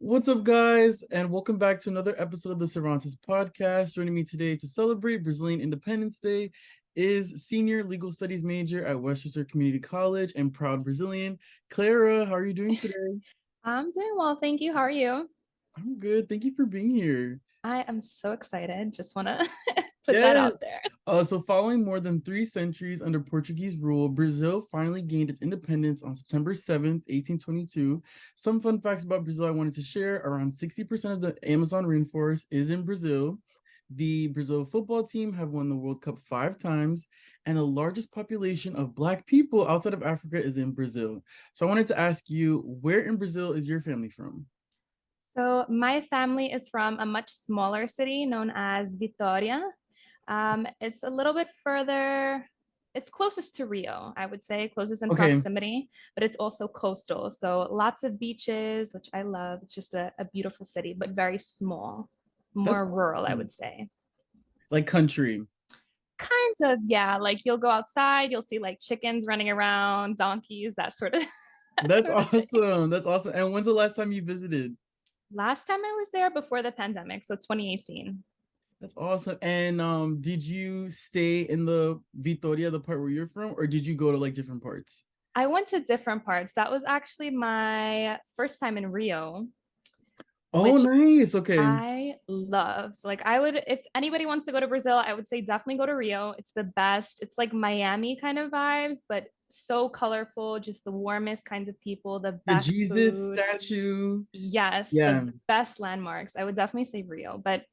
What's up, guys, and welcome back to another episode of the Cervantes Podcast. Joining me today to celebrate Brazilian Independence Day is senior legal studies major at Westchester Community College and proud Brazilian, Clara. How are you doing today? I'm doing well, thank you. How are you? I'm good. Thank you for being here. I am so excited. Just want to put that Yes. out there. So following more than 3 centuries under Portuguese rule, Brazil finally gained its independence on September 7th, 1822. Some fun facts about Brazil I wanted to share. Around 60% of the Amazon rainforest is in Brazil. The Brazil football team have won the World Cup 5 times, and the largest population of Black people outside of Africa is in Brazil. So I wanted to ask you, where in Brazil is your family from? So, my family is from a much smaller city known as Vitória. It's a little bit further, it's closest to Rio, I would say, closest in Okay, proximity, but it's also coastal. So, lots of beaches, which I love. It's just a beautiful city, but very small, that's more rural, I awesome. would say. Like country. Kinds of, yeah. Like you'll go outside, you'll see like chickens running around, donkeys, that sort of that That's sort of thing. awesome. That's awesome. And when's the last time you visited? Last time I was there before the pandemic, so 2018. That's awesome. And did you stay in the Vitoria, the part where you're from, or did you go to like different parts? I went to different parts. That was actually my first time in Rio, Oh, which nice. Okay. I loved. Like I would, if anybody wants to go to Brazil, I would say definitely go to Rio. It's the best. It's like Miami kind of vibes, but so colorful, just the warmest kinds of people, the The best Jesus food. statue. Yes, Yeah, the best landmarks. I would definitely say Rio, but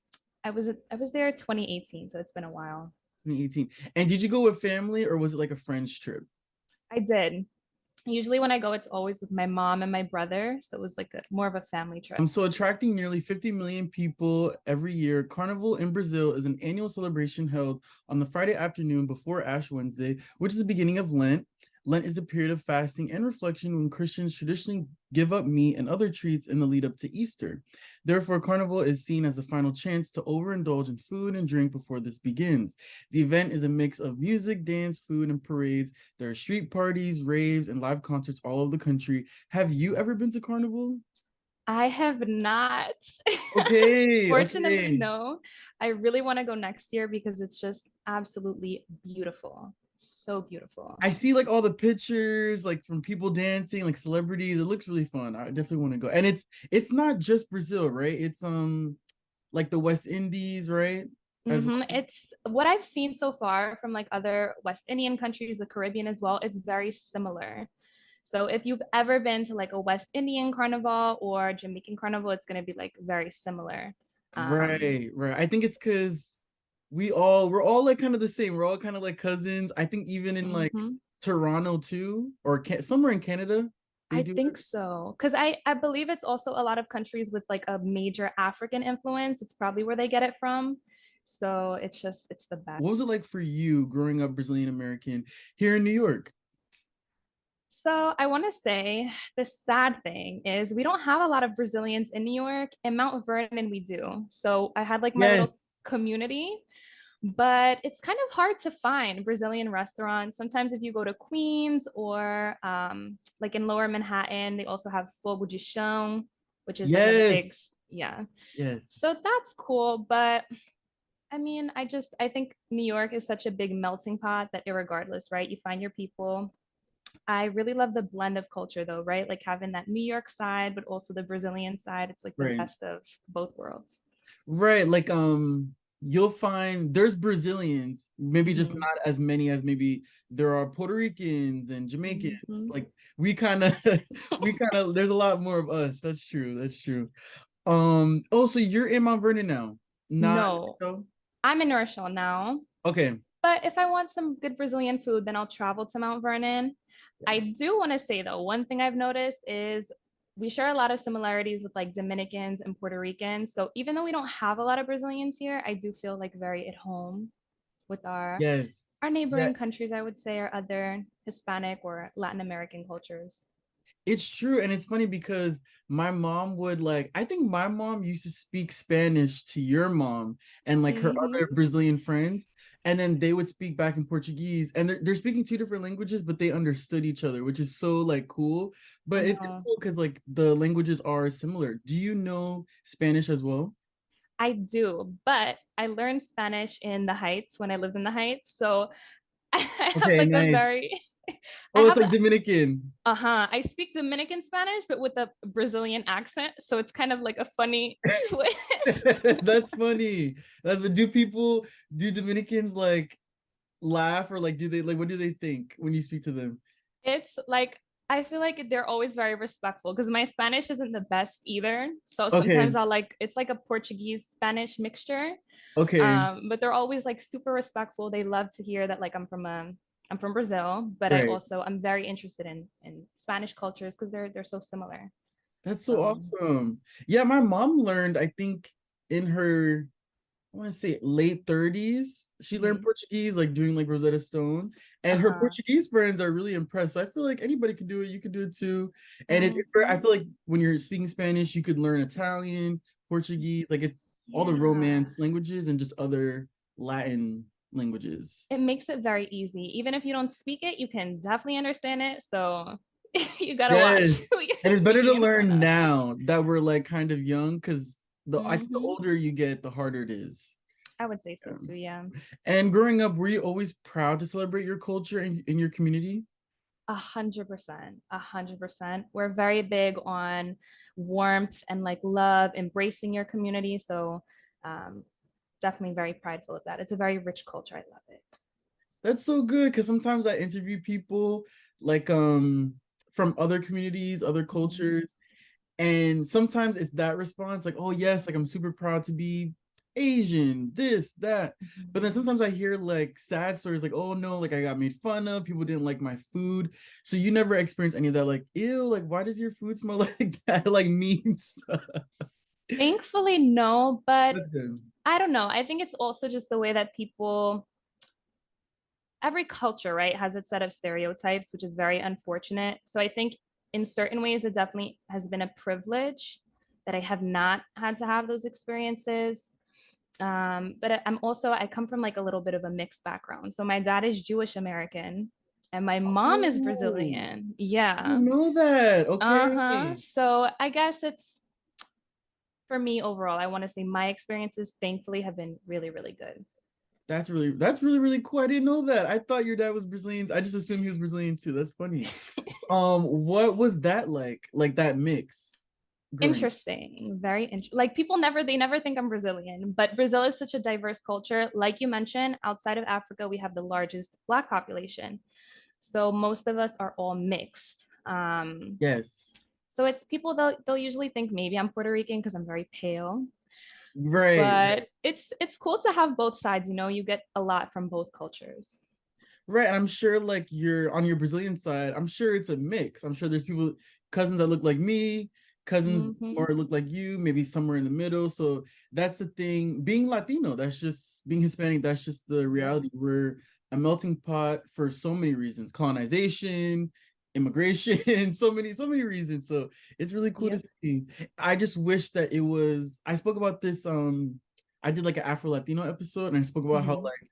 I was there 2018, so it's been a while. 2018. And did you go with family or was it like a friend's trip? I did. Usually when I go, it's always with my mom and my brother, so it was like more of a family trip. So attracting nearly 50 million people every year, Carnival in Brazil is an annual celebration held on the Friday afternoon before Ash Wednesday, which is the beginning of Lent. Lent is a period of fasting and reflection when Christians traditionally give up meat and other treats in the lead up to Easter. Therefore, Carnival is seen as the final chance to overindulge in food and drink before this begins. The event is a mix of music, dance, food, and parades. There are street parties, raves, and live concerts all over the country. Have you ever been to Carnival? I have not. Okay, Fortunately, okay. no. I really want to go next year because it's just absolutely beautiful. So beautiful. I see like all the pictures like from people dancing, like celebrities. It looks really fun. I definitely want to go. And it's not just Brazil, right? It's like the West Indies, right? As well. It's what I've seen so far from like other West Indian countries, the Caribbean as well. It's very similar. So if you've ever been to like a West Indian carnival or Jamaican carnival, it's going to be like very similar. Um, Right, right. I think it's because we're all like kind of the same. We're all kind of like cousins. I think even in like mhm. Toronto too, or somewhere in Canada, they I do think it. so. Because I believe it's also a lot of countries with like a major African influence. It's probably where they get it from. So it's the best. What was it like for you growing up Brazilian American here in New York? So I want to say the sad thing is we don't have a lot of Brazilians in New York. In Mount Vernon, we do. So I had like my little Yes. community, but it's kind of hard to find Brazilian restaurants. Sometimes if you go to Queens or like in Lower Manhattan, they also have fogo de chão, which is like a big, Yes. yeah. Yes. So that's cool, but I mean, I think New York is such a big melting pot that irregardless, right? You find your people. I really love the blend of culture though, right? Like having that New York side, but also the Brazilian side. It's like the Right. best of both worlds. Right. Like you'll find there's Brazilians, maybe just Hmm. not as many as maybe there are Puerto Ricans and Jamaicans. Hmm. Like we kind of we kind of there's a lot more of us. That's true. That's true. Oh, so you're in Mount Vernon now. Not No, so I'm in North now. okay. But if I want some good Brazilian food, then I'll travel to Mount Vernon. Yeah. I do want to say though, one thing I've noticed is we share a lot of similarities with like Dominicans and Puerto Ricans. So even though we don't have a lot of Brazilians here, I do feel like very at home with Yes. our Yeah. neighboring countries, I would say, or other Hispanic or Latin American cultures. It's true. And it's funny because my mom would like, I think my mom used to speak Spanish to your mom and like her Hmm. other Brazilian friends. And then they would speak back in Portuguese. And they're speaking two different languages, but they understood each other, which is so like cool. I But it's know. cool because like the languages are similar. Do you know Spanish as well? I do, but I learned Spanish in the Heights when I lived in the Heights. So I have Okay, like a nice. very, I Oh, it's have like a, Dominican. I speak Dominican Spanish, but with a Brazilian accent. So it's kind of like a funny twist. That's funny. That's what do Dominicans like laugh or like do they like what do they think when you speak to them? It's like, I feel like they're always very respectful because my Spanish isn't the best either. So sometimes Okay, I'll like, it's like a Portuguese Spanish mixture. okay, But they're always like super respectful. They love to hear that like I'm from Brazil, but right. I'm very interested in Spanish cultures because they're so similar. That's so So awesome. Yeah, my mom learned, I think, in her, I want to say late 30s. She learned mhm. Portuguese, like doing like Rosetta Stone. And her Uh-huh. Portuguese friends are really impressed. So I feel like anybody can do it. You can do it too. And I Mhm. feel like when you're speaking Spanish, you could learn Italian, Portuguese, like it's all the Yeah. Romance languages and just other Latin languages. It makes it very easy. Even if you don't speak it, you can definitely understand it. So you gotta Yes. watch who you're And it's better to speaking in front learn of. now that we're like kind of young because I think the Hmm. older you get, the harder it is. I would say so Yeah. too, yeah. And growing up, were you always proud to celebrate your culture in your community? 100%, 100%. We're very big on warmth and like love, embracing your community. So um, definitely very prideful of that. It's a very rich culture. I love it. That's so good because sometimes I interview people like from other communities, other Mhm. cultures, and sometimes it's that response like, "Oh yes, like I'm super proud to be Asian, this, that." But then Mhm. sometimes I hear like sad stories like, "Oh no, like I got made fun of, people didn't like my food." So you never experience any of that like, "Ew, like why does your food smell like that?" like mean stuff. Thankfully, no, but That's good. I don't know. I think it's also just the way that people, every culture, right, has its set of stereotypes, which is very unfortunate. So I think in certain ways, it definitely has been a privilege that I have not had to have those experiences. But I'm also, I come from like a little bit of a mixed background. So my dad is Jewish American and my mom is Oh, Brazilian. I Yeah. didn't know that. Uh-huh. Okay. So I guess it's, for me overall, I want to say my experiences thankfully have been really, really good. That's really cool. I didn't know that. I thought your dad was Brazilian. I just assumed he was Brazilian too. That's funny. What was that like? Like that mix growing up? Interesting, very interesting. Like people never, they never think I'm Brazilian, but Brazil is such a diverse culture. Like you mentioned, outside of Africa, we have the largest Black population. So most of us are all mixed. Yes. So it's people, they'll usually think maybe I'm Puerto Rican because I'm very pale, Right, right. but it's cool to have both sides, you know, you get a lot from both cultures. Right. And I'm sure like you're on your Brazilian side, I'm sure it's a mix. I'm sure there's people, cousins that look like me, cousins Hmm. or look like you, maybe somewhere in the middle. So that's the thing. Being Latino, that's just being Hispanic, that's just the Yeah. reality. We're a melting pot for so many reasons. Colonization, immigration, so many reasons. So it's really cool to Yep. see. I just wish that it was I spoke about this I did like an Afro Latino episode and I spoke about how Hmm. like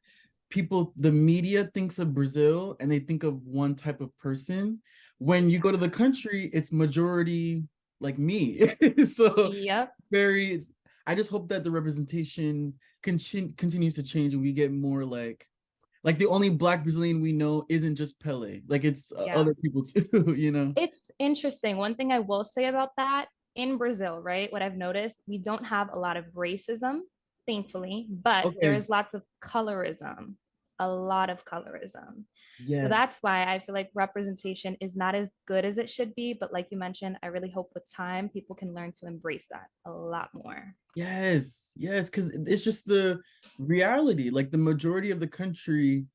the media thinks of Brazil and they think of one type of person. When you go to the country, it's majority like me. So Yep. it's I just hope that the representation continues to change and we get more like the only black Brazilian we know isn't just Pele. Like it's Yeah. other people too, you know. It's interesting. One thing I will say about that in Brazil, right? What I've noticed, we don't have a lot of racism, thankfully, but there Okay. is lots of colorism, a lot of colorism. So Yes. that's why I feel like representation is not as good as it should be. But like you mentioned, I really hope with time people can learn to embrace that a lot more. Yes. Yes, cuz it's just the reality. Like the majority of the country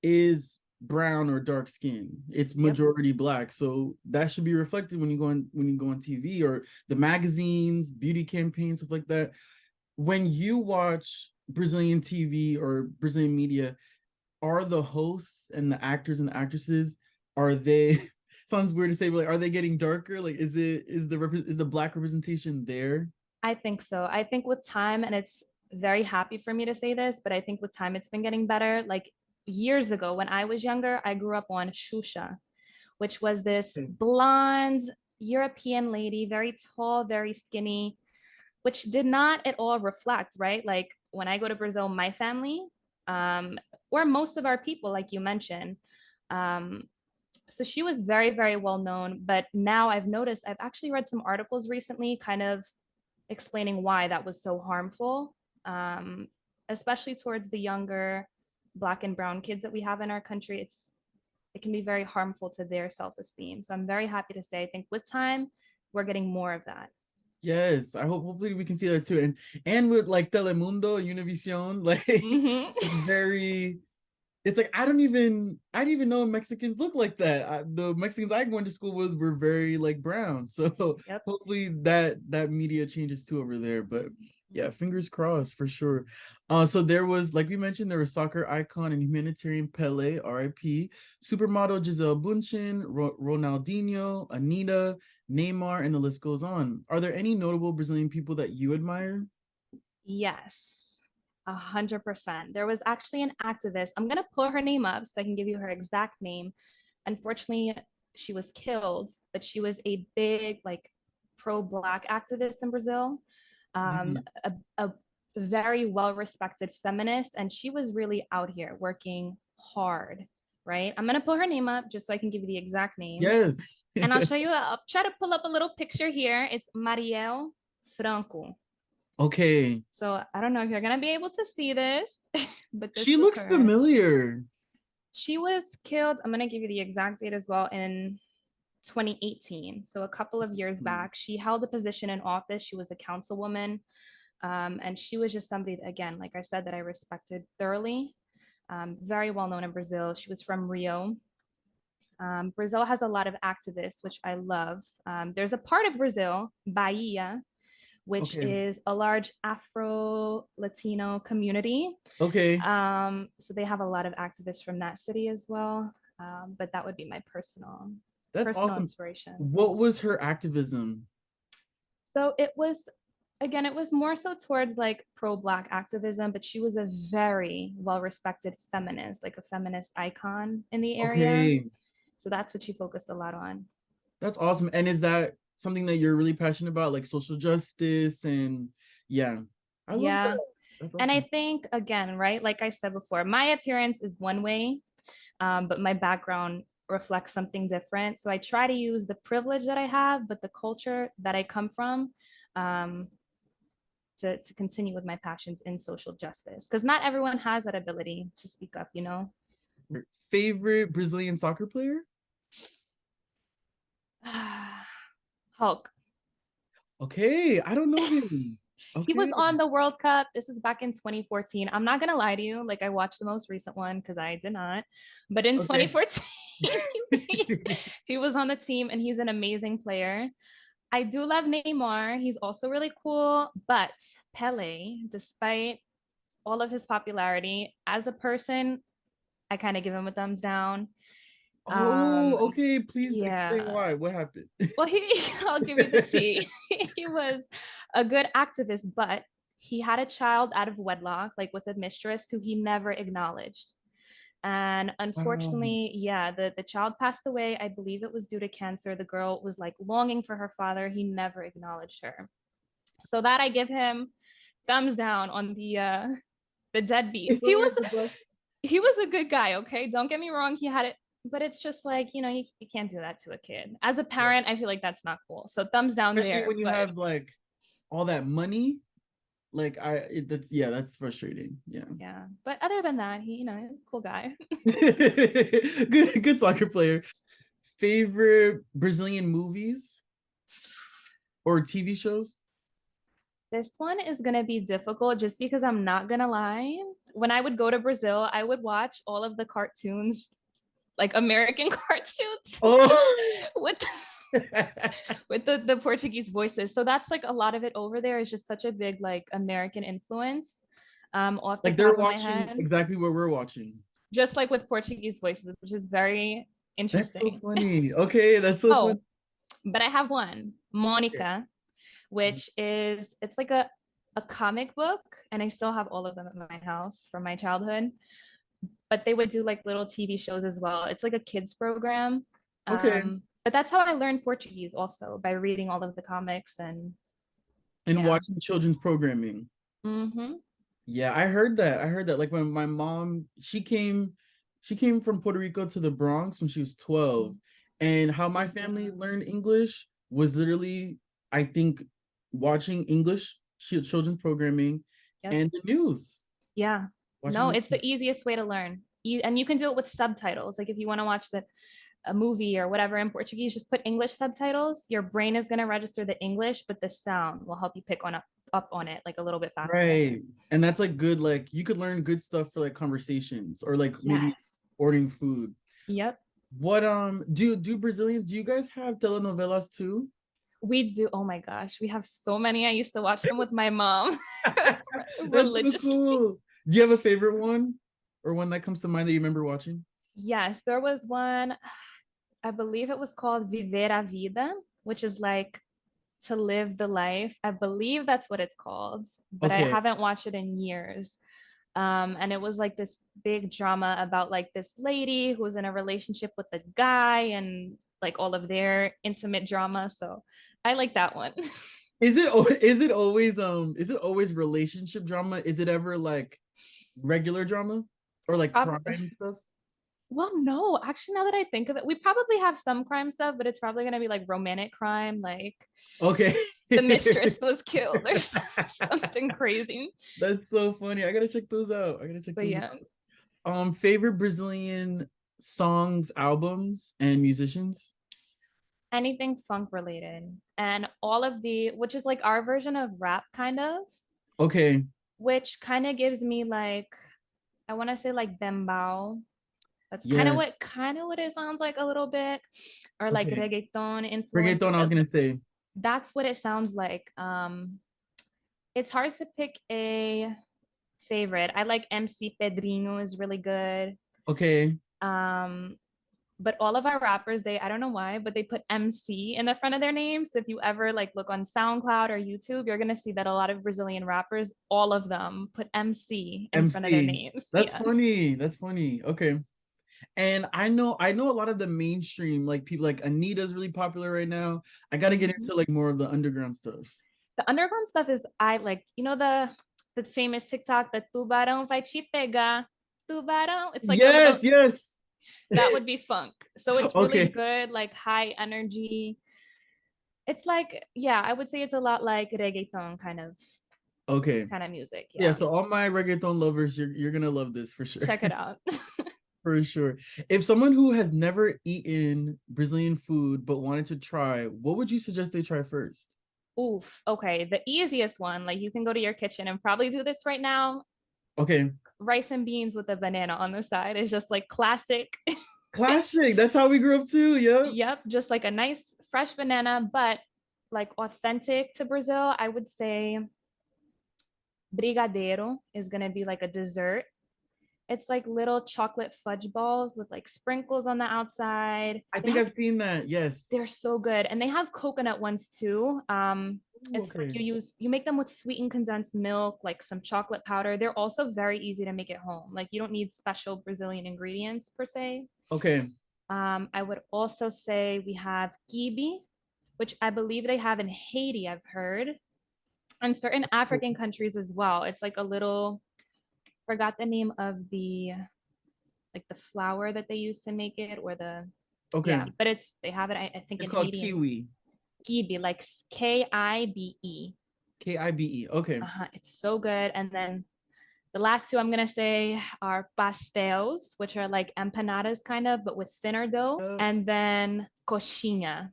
is brown or dark skin. It's Yep. majority black. So that should be reflected when you go on TV or the magazines, beauty campaigns, stuff like that. When you watch Brazilian TV or Brazilian media, are the hosts and the actors and the actresses, are they sounds weird to say, but like, are they getting darker? Like, is the black representation there? I think so. I think with time, and it's very happy for me to say this, but I think with time it's been getting better. Like years ago when I was younger, I grew up on Shusha, which was this Okay. blonde European lady, very tall, very skinny, which did not at all reflect, right? Like when I go to Brazil, my family, or most of our people, like you mentioned, um, so she was very, very well known. But now I've noticed, I've actually read some articles recently kind of explaining why that was so harmful, especially towards the younger Black and brown kids that we have in our country. It can be very harmful to their self-esteem. So I'm very happy to say, I think with time, we're getting more of that. Yes, I hope hopefully we can see that too. And with like Telemundo, Univision, like Mm-hmm. it's very it's like I didn't even know Mexicans look like that. The Mexicans I went to school with were very like brown. So Yep. hopefully that media changes too over there. But yeah, fingers crossed for sure. So there was, like we mentioned, there was soccer icon and humanitarian Pele, R.I.P., supermodel Giselle Bundchen, Ronaldinho, Anita, Neymar, and the list goes on. Are there any notable Brazilian people that you admire? Yes, 100%. There was actually an activist. I'm gonna pull her name up so I can give you her exact name. Unfortunately, she was killed, but she was a big like pro-Black activist in Brazil. Um, Mhm. a very well-respected feminist, and she was really out here working hard, right? I'm gonna pull her name up just so I can give you the exact name. Yes. And I'll show you, I'll try to pull up a little picture here. It's Marielle Franco. Okay. So I don't know if you're gonna be able to see this, but She this was looks her. familiar. She was killed. I'm gonna give you the exact date as well in 2018. So a couple of years Hmm. back, she held a position in office. She was a councilwoman, and she was just somebody that, again, like I said, that I respected thoroughly. Very well known in Brazil. She was from Rio. Brazil has a lot of activists, which I love. There's a part of Brazil, Bahia, which Okay. is a large Afro Latino community. Okay. So they have a lot of activists from that city as well. But that would be my That's personal awesome. inspiration. What was her activism? So it was, again, it was more so towards like pro-Black activism, but she was a very well-respected feminist, like a feminist icon in the area. Okay. So that's what she focused a lot on. That's awesome. And is that something that you're really passionate about, like social justice and yeah. I love Yeah. that. That's And I awesome. think, again, right, like I said before, my appearance is one way, but my background reflects something different. So I try to use the privilege that I have, but the culture that I come from, um, to continue with my passions in social justice. Because not everyone has that ability to speak up, you know? Your favorite Brazilian soccer player? Hulk. Okay, I don't know him. He was Okay. on the World Cup. This is back in 2014. I'm not gonna lie to you, like I watched the most recent one because I did not. But in Okay. 2014, he was on the team and he's an amazing player. I do love Neymar. He's also really cool. But Pele, despite all of his popularity, as a person, I kind of give him a thumbs down. Oh, Um, okay. Please explain yeah. why. What happened? Well, I'll give you the tea. He was a good activist, but he had a child out of wedlock, like with a mistress who he never acknowledged. And Wow. unfortunately, yeah, the child passed away. I believe it was due to cancer. The girl was like longing for her father. He never acknowledged her. So that I give him thumbs down on the deadbeat. It's literally the best. He was a good guy, okay? Don't get me wrong, he had it, but it's just like, you can't do that to a kid. As a Yeah. parent, I feel like that's not cool. So thumbs down Especially there, when you but have like all that money. Like that's yeah, that's frustrating. Yeah. yeah. But other than that, he, cool guy. Good soccer player. Favorite Brazilian movies or TV shows? This one is gonna be difficult just because I'm not gonna lie. When I would go to Brazil, I would watch all of the cartoons, like American cartoons Oh. with with the Portuguese voices. So that's like a lot of it over there is just such a big like American influence, off the Like they're top of my watching head. exactly what we're watching. Just like with Portuguese voices, which is very That's so Interesting. funny. Okay, that's so funny. Oh, but I have one, Okay. Monica, which is it's like a comic book, and I still have all of them at my house from my childhood. But they would do like little TV shows as well. It's like a kids program. Okay. But that's how I learned Portuguese also by reading all of the comics and And yeah. watching children's programming. Mm-hmm. Yeah, I heard that. I heard that. Like when my mom, she came from Puerto Rico to the Bronx when she was 12. And how my family learned English was literally, I think, watching English children's programming Yep. and the news. Yeah. Watching No, the it's the easiest way to learn. And you can do it with subtitles. Like if you want to watch a movie or whatever in Portuguese, just put English subtitles. Your brain is going to register the English, but the sound will help you pick up on it like a little bit faster. right. And that's like good, like you could learn good stuff for like conversations or like maybe Yes. ordering food. Yep. What do Brazilians, do you guys have telenovelas too? We do. Oh my gosh, we have so many. I used to watch them with my mom That's so religiously. cool. Do you have a favorite one or one that comes to mind that you remember watching? Yes, there was one, I believe it was called Viver a Vida, which is like to live the life. I believe that's what it's called, but I Okay. haven't watched it in years. And it was like this big drama about like this lady who was in a relationship with the guy and like all of their intimate drama. So I like that one. Is it always relationship drama? Is it ever like regular drama or like crime stuff? Well, no, actually, now that I think of it, we probably have some crime stuff, but it's probably going to be like romantic crime, like Okay. the mistress was killed or something crazy. That's so funny. I gotta check those out. I gotta check But those yeah, out. Favorite Brazilian songs, albums, and musicians? anything funk related. And all of which is like our version of rap, kind of, Okay. which kind of gives me like, I want to say like dembao. That's Yes. kind of what it sounds like a little bit, or like Okay. reggaeton influences. Reggaeton, I was gonna say. That's what it sounds like. It's hard to pick a favorite. I like MC Pedrinho is really good. Okay. Um, but all of our rappers, I don't know why, but they put MC in the front of their names. So if you ever like look on SoundCloud or YouTube, you're gonna see that a lot of Brazilian rappers, all of them put MC in front of their MC. names. That's Yeah. funny. That's funny. Okay. And I know a lot of the mainstream, like people like Anita's really popular right now. I gotta get Mm-hmm. into like more of the underground stuff. The underground stuff is I like, the famous TikTok, the tubarão vai te pegar. Tubarão. It's like a little Yes, yes. that would be funk. So it's really Okay. good, like high energy. It's like, yeah, I would say it's a lot like reggaeton Okay. kind of music. Yeah, Yeah. so all my reggaeton lovers, you're gonna love this for sure. Check it out. For sure. If someone who has never eaten Brazilian food but wanted to try, what would you suggest they try first? Oof. Okay. The easiest one, like you can go to your kitchen and probably do this right now. Okay. Rice and beans with a banana on the side is just like classic. It's, Classic. That's how we grew up too. Yep. yep, just like a nice fresh banana, but like authentic to Brazil, I would say brigadeiro is going to be like a dessert. It's like little chocolate fudge balls with like sprinkles on the outside. I think I've seen that. Yes. They're so good, and they have coconut ones too. Ooh, It's like okay. you make them with sweetened condensed milk, like some chocolate powder. They're also very easy to make at home. Like you don't need special Brazilian ingredients per se. Okay. I would also say we have kibe, which I believe they have in Haiti. I've heard, and certain Cool. African countries as well. It's like a little, forgot the name of the flour that they use to make it, or Okay. yeah, but they have it, I think, It's in called Haiti and kiwi. kibe, like Kibe. Kibe. Okay. It's so good. And then the last two I'm gonna say are pastels, which are like empanadas kind of, but with thinner dough. Uh, And then coxinha,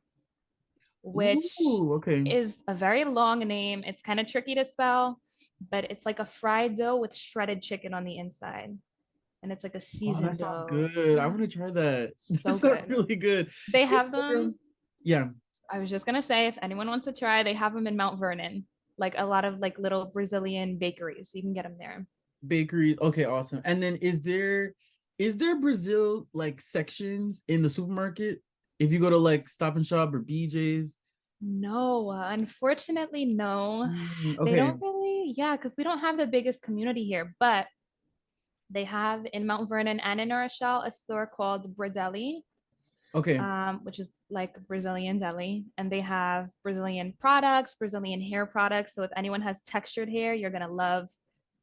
which ooh, okay. is a very long name. It's kind of tricky to spell, but it's like a fried dough with shredded chicken on the inside. And it's like a Oh, that seasoned sounds dough. good. I want to try that. That So sounds good. really good. They Is have there, them. yeah, I was just gonna say, if anyone wants to try, they have them in Mount Vernon, like a lot of like little Brazilian bakeries. You can get them there. bakeries. Okay, awesome. And then is there Is there Brazil like sections in the supermarket? If you go to like Stop and Shop or BJ's? No, unfortunately, no. They Okay. don't really, yeah, because we don't have the biggest community here, but they have in Mount Vernon and in Rochelle a store called Bradelli, Okay. which is like Brazilian deli, and they have Brazilian products, Brazilian hair products. So if anyone has textured hair, you're gonna love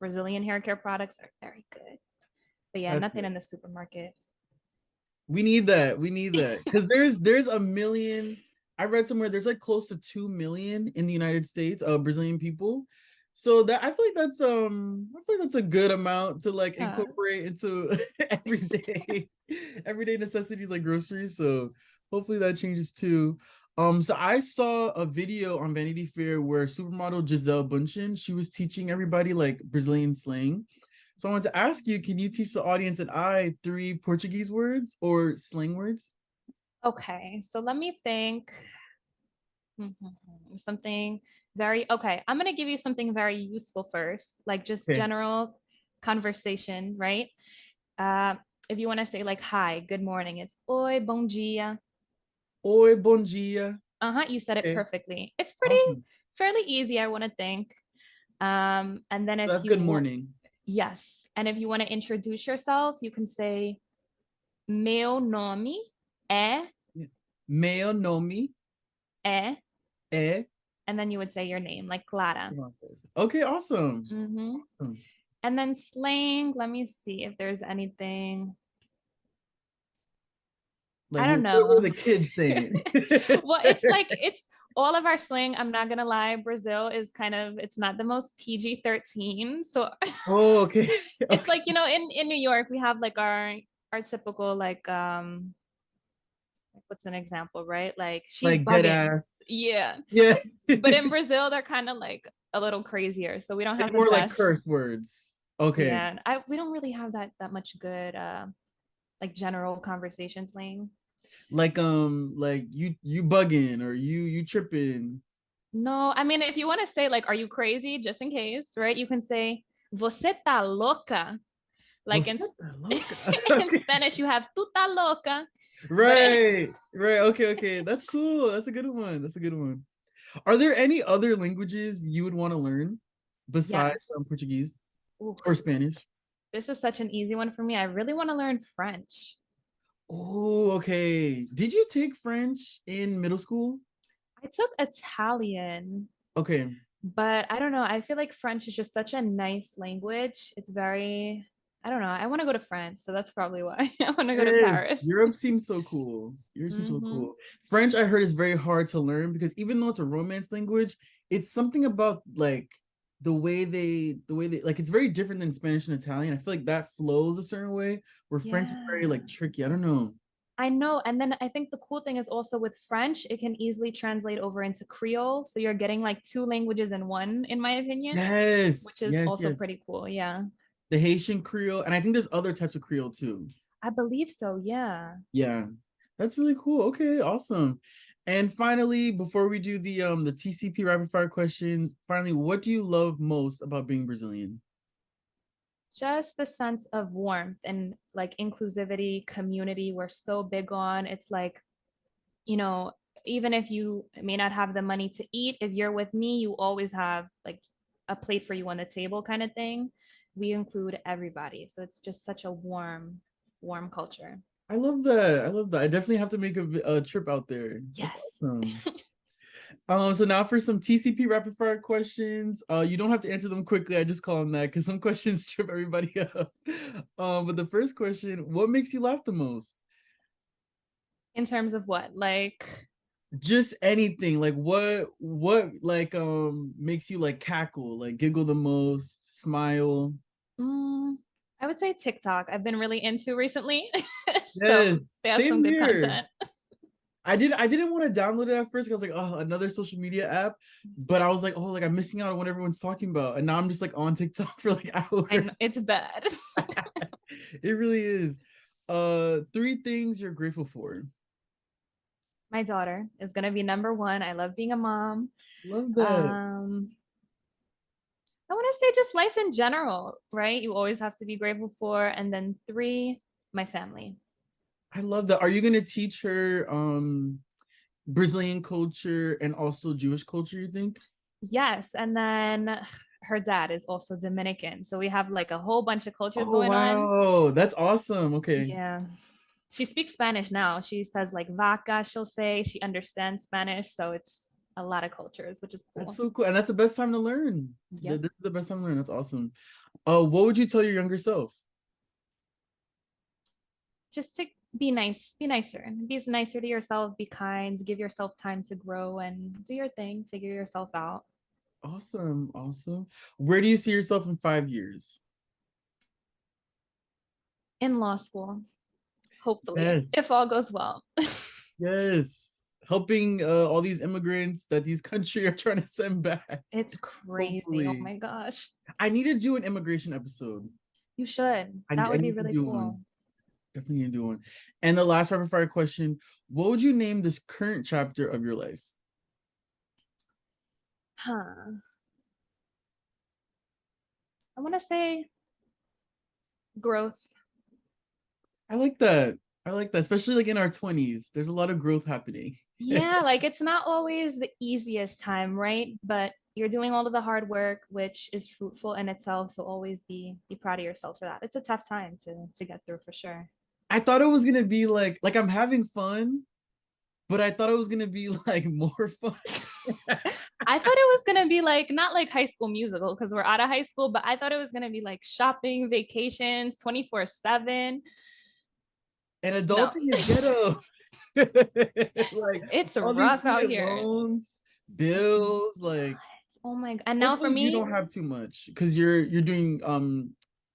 Brazilian hair care products. Are very good. But yeah, That's nothing good. in the supermarket. We need that. We need that. Because there's a million. I read somewhere there's like close to 2 million in the United States of Brazilian people. So that I feel like that's a good amount to like Yeah. incorporate into everyday everyday necessities like groceries. So hopefully that changes too. So I saw a video on Vanity Fair where supermodel Giselle Bundchen, she was teaching everybody like Brazilian slang. So I want to ask you, can you teach the audience and I three Portuguese words or slang words? Okay, so let me think. Something very okay. I'm gonna give you something very useful first, like just Okay. general conversation, right? Uh, if you want to say like hi, good morning, it's oi, bom dia. Oi, bom dia. Uh-huh, you said it Okay. perfectly. It's pretty Awesome. fairly easy, I want to think. And then if That's you good want, morning. yes, and if you want to introduce yourself, you can say meu nome é Meu nome é, é and then you would say your name, like Clara. Cervantes. Okay, awesome. Mm-hmm. Awesome. And then slang, let me see if there's anything. Like I don't what are know. the kids saying? Well, it's like it's all of our slang. I'm not gonna lie, Brazil is kind of it's not the most PG-13. So Oh, okay. it's Okay. like, in New York, we have like our typical what's an example, right? Like she's Like dead bugging. ass. Yeah. Yeah. But in Brazil, they're kind of like a little crazier. So we don't It's have the more like best. curse words. Okay. Yeah. I we don't really have that much good like general conversation slang. Like you bugging or you tripping. No, I mean, if you want to say like, are you crazy? Just in case, right? You can say, você tá louca? Like Você tá louca? in Okay. Spanish, you have tú tá loca. But Right, right. Okay, okay. That's cool. That's a good one. That's a good one. Are there any other languages you would want to learn besides yes. Portuguese Ooh, or Spanish? this is such an easy one for me. I really want to learn French. Oh, okay. Did you take French in middle school? I took Italian, Okay. but I don't know. I feel like French is just such a nice language. It's very, I don't know. I want to go to France, so that's probably why I want to go to Yes, Paris. Europe seems so cool. Europe seems so Hmm. cool. French, I heard, is very hard to learn because even though it's a Romance language, it's something about like the way they like it's very different than Spanish and Italian. I feel like that flows a certain way where French is very Yeah. like tricky. I don't know. I know. And then I think the cool thing is also with French, it can easily translate over into Creole. So you're getting like two languages in one, in my opinion, Yes, which is yes, also yes. pretty cool. Yeah. The Haitian Creole, and I think there's other types of Creole too. I believe so. Yeah. Yeah, that's really cool. Okay, awesome. And finally, before we do the TCP rapid fire questions, finally, what do you love most about being Brazilian? Just the sense of warmth and like inclusivity, community, we're so big on. It's like, you know, even if you may not have the money to eat, if you're with me, you always have like a plate for you on the table kind of thing. We include everybody. So it's just such a warm culture. I love that. I love that. I definitely have to make a trip out there. That's Yes. awesome. So now for some TCP rapid fire questions. You don't have to answer them quickly. I just call them that because some questions trip everybody up. But the first question, what makes you laugh the most? In terms of what? Like, Just anything. Like what like makes you like cackle, like giggle the most, smile. mm, I would say TikTok. I've been really into recently. So Yes, they have some same good here. content. I didn't want to download it at first because I was like, oh, another social media app. But I was like, oh, like I'm missing out on what everyone's talking about. And now I'm just like on TikTok for like hours. And it's bad. It really is. Three things you're grateful for. My daughter is gonna be number one. I love being a mom. Love that. Um, I want to say just life in general, right? You always have to be grateful for. And then three, my family. I love that. Are you going to teach her Brazilian culture and also Jewish culture, you think? Yes, and then her dad is also Dominican, so we have like a whole bunch of cultures Oh, going on. wow. That's awesome. Okay. Yeah. She speaks Spanish now. She says like vaca, she'll say. She understands Spanish, so it's a lot of cultures, which is That's cool. so cool. And that's the best time to learn. Yep. This is the best time to learn. That's awesome. What would you tell your younger self? Just to be nice, be nicer, be nicer to yourself, be kind, give yourself time to grow and do your thing, figure yourself out. Awesome. Awesome. Where do you see yourself in 5 years? In law school, hopefully, if Yes. all goes well. Yes. Helping all these immigrants that these country are trying to send back. It's crazy. Oh Hopefully. my gosh. I need to do an immigration episode. You should. I That would be need to really do one. cool. Definitely need to do one. And the last rapid fire question, what would you name this current chapter of your life? Huh. I want to say growth. I like that. I like that, especially like in our 20s. There's a lot of growth happening. Yeah, like it's not always the easiest time, right? But you're doing all of the hard work, which is fruitful in itself. So always be proud of yourself for that. It's a tough time to get through for sure. I thought it was gonna be like I'm having fun, but I thought it was gonna be like more fun. I thought it was gonna be like not like High School Musical because we're out of high school, but I thought it was gonna be like shopping, vacations, 24/7. And No, adulting is ghetto. Like it's all these rough out student here. loans, It's bills, like nuts. Oh my god! And now for hopefully you me, don't have too much because you're doing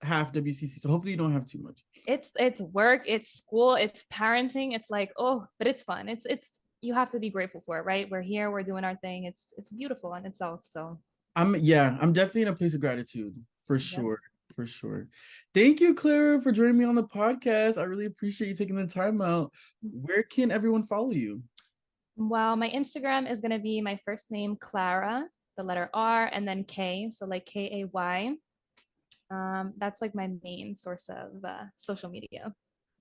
half WCC. So hopefully you don't have too much. it's work, it's school, it's parenting. It's like oh, but it's fun. It's you have to be grateful for it, right? We're here, we're doing our thing. It's beautiful in itself. So I'm definitely in a place of gratitude for yep. sure. For sure. Thank you, Clara, for joining me on the podcast. I really appreciate you taking the time out. Where can everyone follow you? Well, my Instagram is gonna be my first name, Clara, the letter R, and then K, so like Kay. That's like my main source of social media.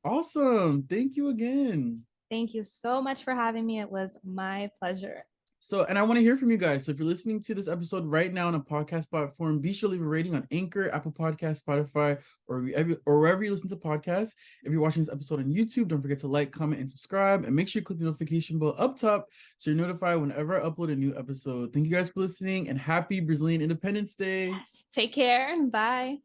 Awesome. Thank you again. Thank you so much for having me. It was my pleasure. So, and I want to hear from you guys. So, if you're listening to this episode right now on a podcast platform, be sure to leave a rating on Anchor, Apple Podcast, Spotify, or wherever you listen to podcasts. If you're watching this episode on YouTube, don't forget to like, comment, and subscribe. And make sure you click the notification bell up top so you're notified whenever I upload a new episode. Thank you guys for listening and happy Brazilian Independence Day. Yes. Take care and bye.